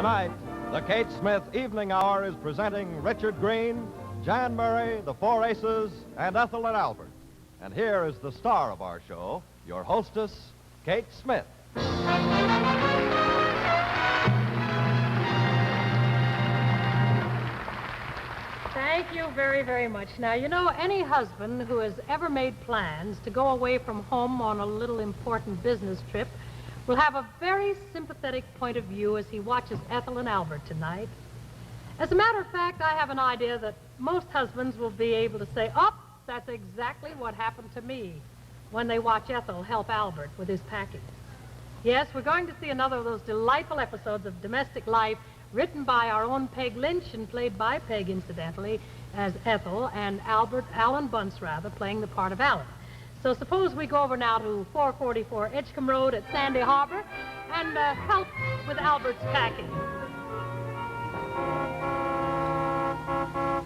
Tonight, the Kate Smith Evening Hour is presenting Richard Green, Jan Murray, the Four Aces, and Ethel and Albert. And here is the star of our show, your hostess, Kate Smith. Thank you very, very much. Now, you know, any husband who has ever made plans to go away from home on a little important business trip will have a very sympathetic point of view as he watches Ethel and Albert tonight. As a matter of fact, I have an idea that most husbands will be able to say, "Oh, that's exactly what happened to me," when they watch Ethel help Albert with his packing. Yes, we're going to see another of those delightful episodes of domestic life written by our own Peg Lynch and played by Peg, incidentally, as Ethel, and Alan Bunce, rather, playing the part of Alan. So suppose we go over now to 444 Edgecombe Road at Sandy Harbor and help with Albert's packing.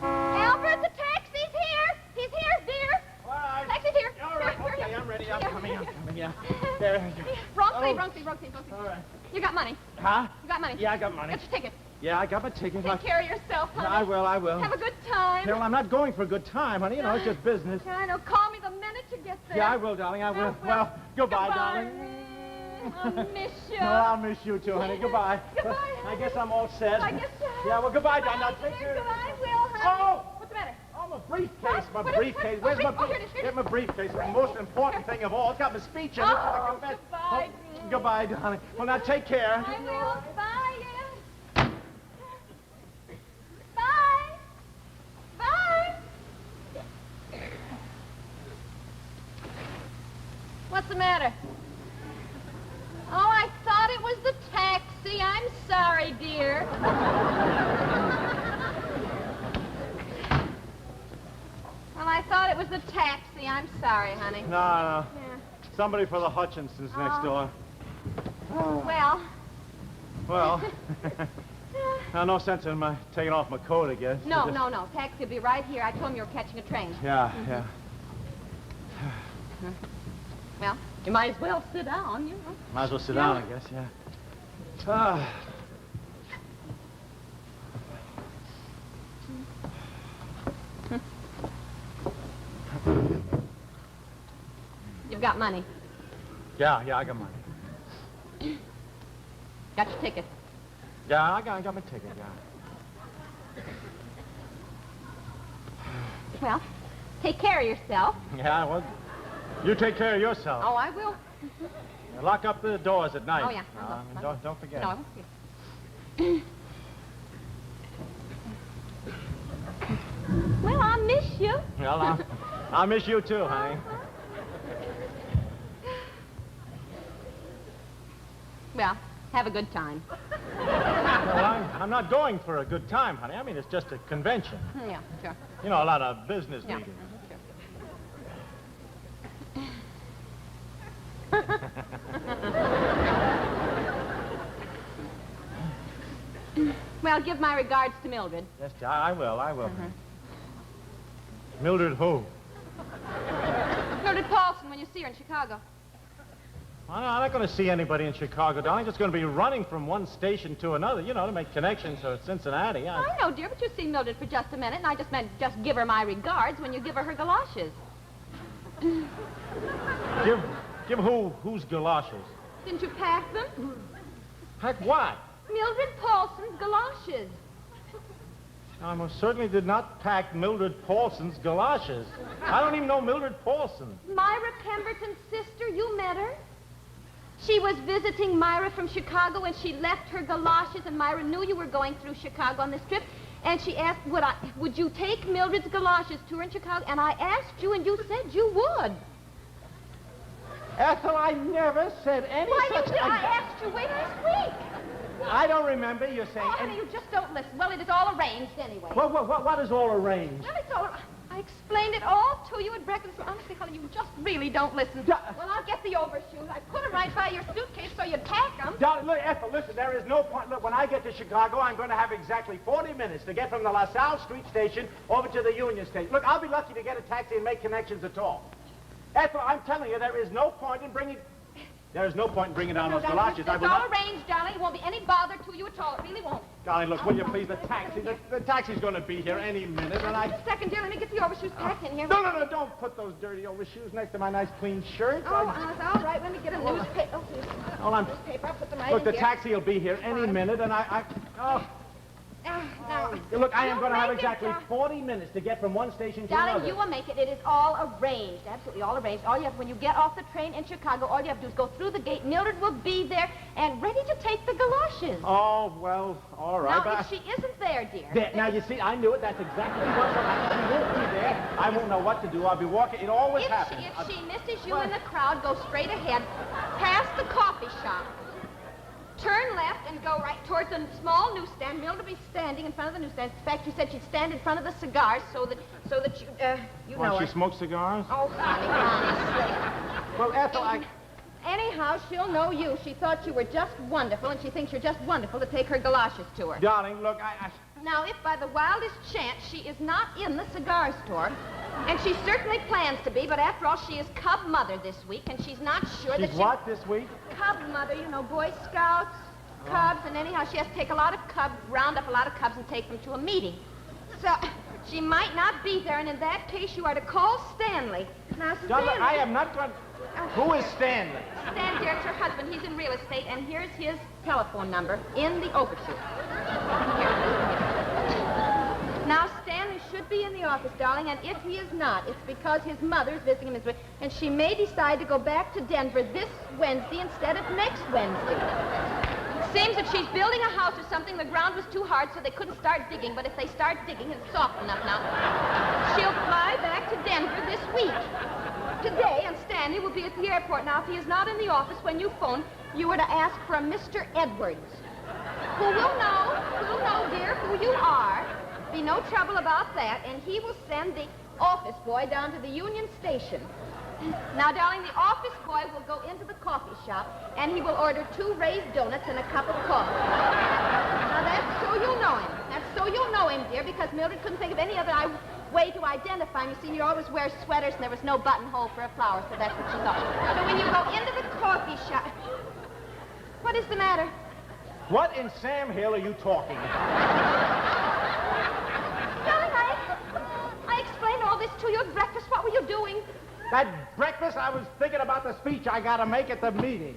Albert, the taxi's here. He's here, dear. All right. Taxi's here. All right. Here, Okay, here. I'm ready. I'm coming, yeah. There. Wrong Oh. seat. All right. You got money. Huh? You got money. Yeah, I got money. Get your ticket. Yeah, I got my ticket. Take care of yourself, honey. I will. Have a good time. Yeah, well, I'm not going for a good time, honey. You know, it's just business. Yeah, I know. Call me the minute you get there. Yeah, I will, darling. I will. Well, goodbye, darling. I'll miss you. Well, I'll miss you too, honey. Goodbye. Goodbye, I honey. guess I'm all set. I guess so. Yeah, well, goodbye, darling. Now take care. I will, honey. Oh! What's the matter? Oh, my briefcase. What? My What is- briefcase. what- Where's my oh, here it is, here it Get is. my briefcase. The most important thing of all. It's got my speech in it. Oh, Goodbye. goodbye. Goodbye, darling. Well, now take care. I will. Bye, yeah. Bye. Bye. What's the matter? Oh, I thought it was the taxi. I'm sorry, dear. Well, I thought it was the taxi. I'm sorry, honey. No. Yeah. Somebody for the Hutchinsons next door. Well. Well, now, no sense in my taking off my coat, I guess. No. Taxi will be right here. I told him you were catching a train. Yeah. Well, you might as well sit down, you know. Might as well sit down, I guess, yeah. Ah. You've got money. Yeah, I got money. Got your ticket. Yeah, I got my ticket, yeah. Well, take care of yourself. Yeah, well, you take care of yourself. Oh, I will. Lock up the doors at night. Oh, yeah. I will. Don't forget. No, I won't. Well, I'll miss you. Well, I'll miss you too, honey. Well, have a good time. Well, I'm not going for a good time, honey. I mean, it's just a convention. Yeah, sure. You know, a lot of business Yeah, meetings. Sure. Well, give my regards to Mildred. Yes, I will. Mildred who? Mildred Paulson, when you see her in Chicago. I'm not going to see anybody in Chicago, darling. Just going to be running from one station to another, you know, to make connections to Cincinnati. I know, dear, but you see Mildred for just a minute, and I just meant just give her my regards when you give her galoshes. Give whose galoshes? Didn't you pack them? Heck, what? Mildred Paulson's galoshes. I most certainly did not pack Mildred Paulson's galoshes. I don't even know Mildred Paulson. Myra Pemberton's sister, you met her? She was visiting Myra from Chicago, and she left her galoshes, and Myra knew you were going through Chicago on this trip, and she asked, would you take Mildred's galoshes to her in Chicago? And I asked you, and you said you would. Ethel, I never said any Why, such... you did. I asked you way last week. I don't remember you saying... Oh, honey, you just don't listen. Well, it is all arranged anyway. What is all arranged? Well, it's all... I explained it all to you at breakfast. Honestly, honey, you just really don't listen. Yeah. Well, I'll get the overshoes. I put them right by your suitcase so you'd pack them. Darling, look, Ethel, listen, there is no point. Look, when I get to Chicago, I'm going to have exactly 40 minutes to get from the LaSalle Street station over to the Union Station. Look, I'll be lucky to get a taxi and make connections at all. Ethel, I'm telling you, there is no point in bringing... There is no point in bringing down those darling, galoshes. It's I will all not... arranged, darling. It won't be any bother to you at all. It really won't. Darling, look, will you please, the taxi. The taxi's going to be here any minute, and I... Just a second, dear. Let me get the overshoes packed in here. No, don't put those dirty overshoes next to my nice clean shirt. Oh, it's all right. Let me get a newspaper. Oh, please. Hold on. Newspaper. I'll put them right Look, in the here. taxi will be here any minute, and Oh, Now, look, I am going to have make it, exactly 40 minutes to get from one station to darling, another. you will make it. It is all arranged. Absolutely all arranged. All you have, when you get off the train in Chicago, all you have to do is go through the gate. Mildred will be there and ready to take the galoshes. Oh, well, all right. Now, if she isn't there, dear. There, now, you see, I knew it. That's exactly what she won't be there. I won't know what to do. I'll be walking. It always happens. If she misses you in the crowd, go straight ahead, past the coffee shop. Turn left and go right towards a small newsstand. Mildred will be standing in front of the newsstand. In fact, she said she'd stand in front of the cigars so that you know She her. smokes cigars? Oh, honey, honestly. Well, Ethel, Anyhow, she'll know you. She thought you were just wonderful, and she thinks you're just wonderful to take her galoshes to her. Darling, look, Now, if by the wildest chance she is not in the cigar store, and she certainly plans to be, but after all, she is Cub Mother this week, and she's not sure that She's what this week? Cub Mother, you know, Boy Scouts, Cubs, and anyhow, she has to take a lot of cubs, round up a lot of cubs, and take them to a meeting. So, she might not be there, and in that case, you are to call Stanley. Now, Stanley... Darling, I am not going... Who is Stanley? Stan, dear, it's her husband. He's in real estate, and here's his telephone number in the overshoe. Here. Now, Stanley should be in the office, darling, and if he is not, it's because his mother's visiting him this week, and she may decide to go back to Denver this Wednesday instead of next Wednesday. It seems that she's building a house or something. The ground was too hard, so they couldn't start digging, but if they start digging, it's soft enough now. She'll fly back to Denver this week. Today, and Stanley will be at the airport. Now, if he is not in the office when you phone, you are to ask for a Mr. Edwards, who will know, dear, who you are. Be no trouble about that, and he will send the office boy down to the Union Station. Now, darling, the office boy will go into the coffee shop, and he will order 2 raised donuts and a cup of coffee. Now, that's so you'll know him. That's so you'll know him, dear, because Mildred couldn't think of any other way to identify him. You see, he always wears sweaters, and there was no buttonhole for a flower, so that's what she thought. So when you go into the coffee shop... What is the matter? What in Sam Hill are you talking about? Darling, I explained all this to you at breakfast. What were you doing? At breakfast, I was thinking about the speech I got to make at the meeting.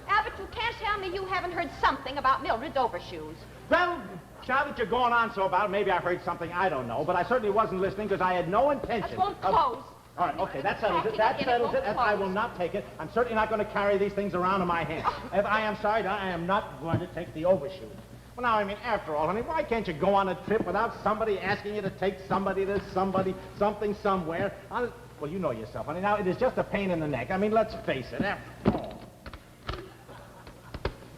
Albert, you can't tell me you haven't heard something about Mildred's overshoes. Well, now that you're going on so about it, maybe I've heard something I don't know, but I certainly wasn't listening because I had no intention That won't close. All right, okay, that settles it. That settles it. I will not take it. I'm certainly not going to carry these things around in my hand. If I am sorry, I am not going to take the overshoes. Well, now, I mean, after all, honey, why can't you go on a trip without somebody asking you to take somebody to somebody, something, somewhere? Well, you know yourself, honey. Now, it is just a pain in the neck. I mean, let's face it.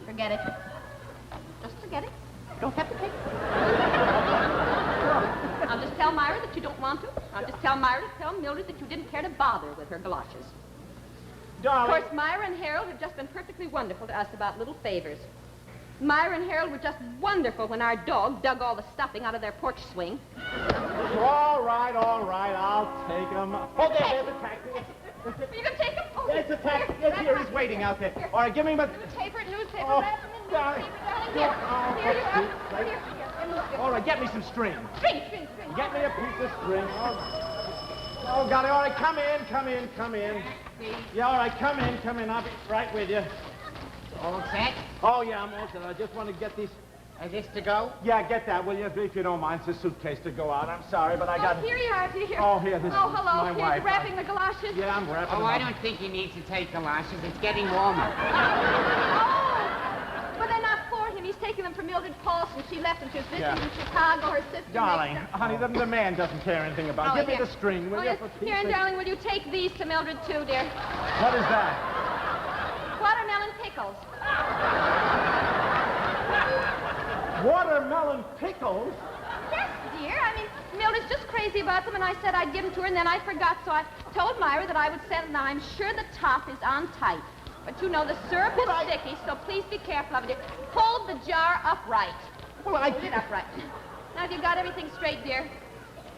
Forget it. Just forget it. Don't have to take it. I'll just tell Myra that you don't want to. I'll just tell Myra to tell Mildred that you didn't care to bother with her galoshes. Darling. Of course, Myra and Harold have just been perfectly wonderful to us about little favors. Myra and Harold were just wonderful when our dog dug all the stuffing out of their porch swing. All right, I'll take them. Oh, there's a taxi. You can take them? Oh, There's a taxi. Yes, here, he's waiting out there. All right, give me my... Newspaper, Oh, wrap them in darling. newspaper, darling. Here you are. Here. All right, get me some string. String. Get me a piece of string. Oh, got it. All right, come in. Yeah, all right, come in. I'll be right with you. All set? Oh, yeah, I'm all set. I just want to get these... Is this to go? Yeah, get that, will you? If you don't mind, it's a suitcase to go out. I'm sorry, but I got... Here you are, dear. Oh, here, this is hello. my Here's wife. wrapping the galoshes. Yeah, I'm wrapping Oh, them I up. don't think he needs to take galoshes. It's getting warmer. Oh, but they're not for him. He's taking them for Mildred Paulson. She left him. She was visiting in Chicago. Her sister... Darling, honey, the man doesn't care anything about it. Give me the string, will you? Yes. Here, and darling, will you take these to Mildred, too, dear? What is that? Watermelon pickles. Watermelon pickles? Yes, dear. I mean, Mildred's just crazy about them, and I said I'd give them to her, and then I forgot, so I told Myra that I would send them. Now, I'm sure the top is on tight. But you know, the syrup is sticky, so please be careful of it, dear. Hold the jar upright. Well, Hold it upright. Now, have you got everything straight, dear?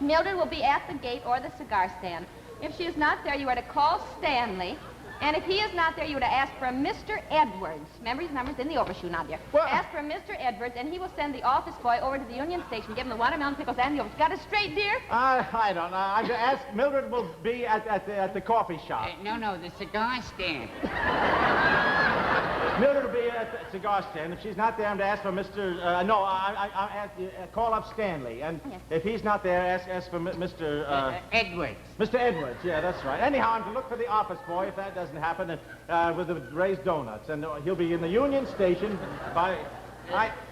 Mildred will be at the gate or the cigar stand. If she is not there, you are to call Stanley And if he is not there, you would ask for a Mr. Edwards. Remember, his number's in the overshoe, not there. Well, ask for a Mr. Edwards, and he will send the office boy over to the Union Station, give him the watermelon pickles and the overshoe. Got it straight, dear? I don't know. I'm going to ask Mildred will be at the coffee shop. No, the cigar stand. Mildred will be at the cigar stand. If she's not there, I'm to ask for Mr. Call up Stanley. And Yes. if he's not there, ask for Mr. Edwards. Mr. Edwards. Yeah, that's right. Anyhow, I'm to look for the office boy if that doesn't happen, and with the raised donuts. And he'll be in the Union Station by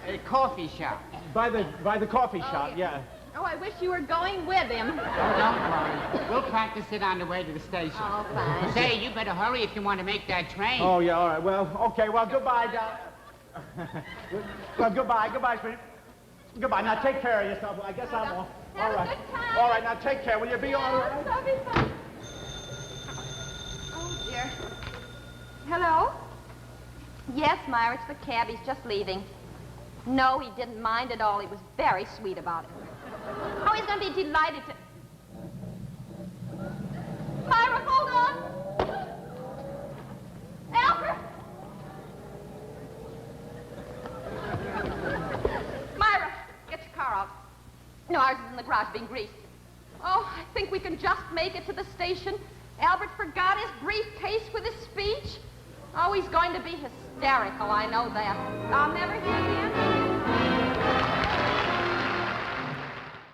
A coffee shop. the coffee shop. Yeah. Oh, I wish you were going with him. Oh, don't worry. We'll practice it on the way to the station. Oh, fine. Say, you better hurry if you want to make that train. Oh, yeah. All right. Well, okay. Well, goodbye. Well, goodbye, sweetie. Goodbye. Now take care of yourself. I guess I'm off. Have All a right. good time. All right. Now take care. Will you be all right? That'll be fun. Oh, dear. Hello? Yes, Myra, it's the cab. He's just leaving. No, he didn't mind at all. He was very sweet about it. Oh, he's going to be delighted to... Myra, hold on! Albert! Myra, get your car out. No, ours is in the garage being greased. Oh, I think we can just make it to the station. Albert forgot his briefcase with his speech. Oh, he's going to be hysterical, I know that. I'll never hear the end.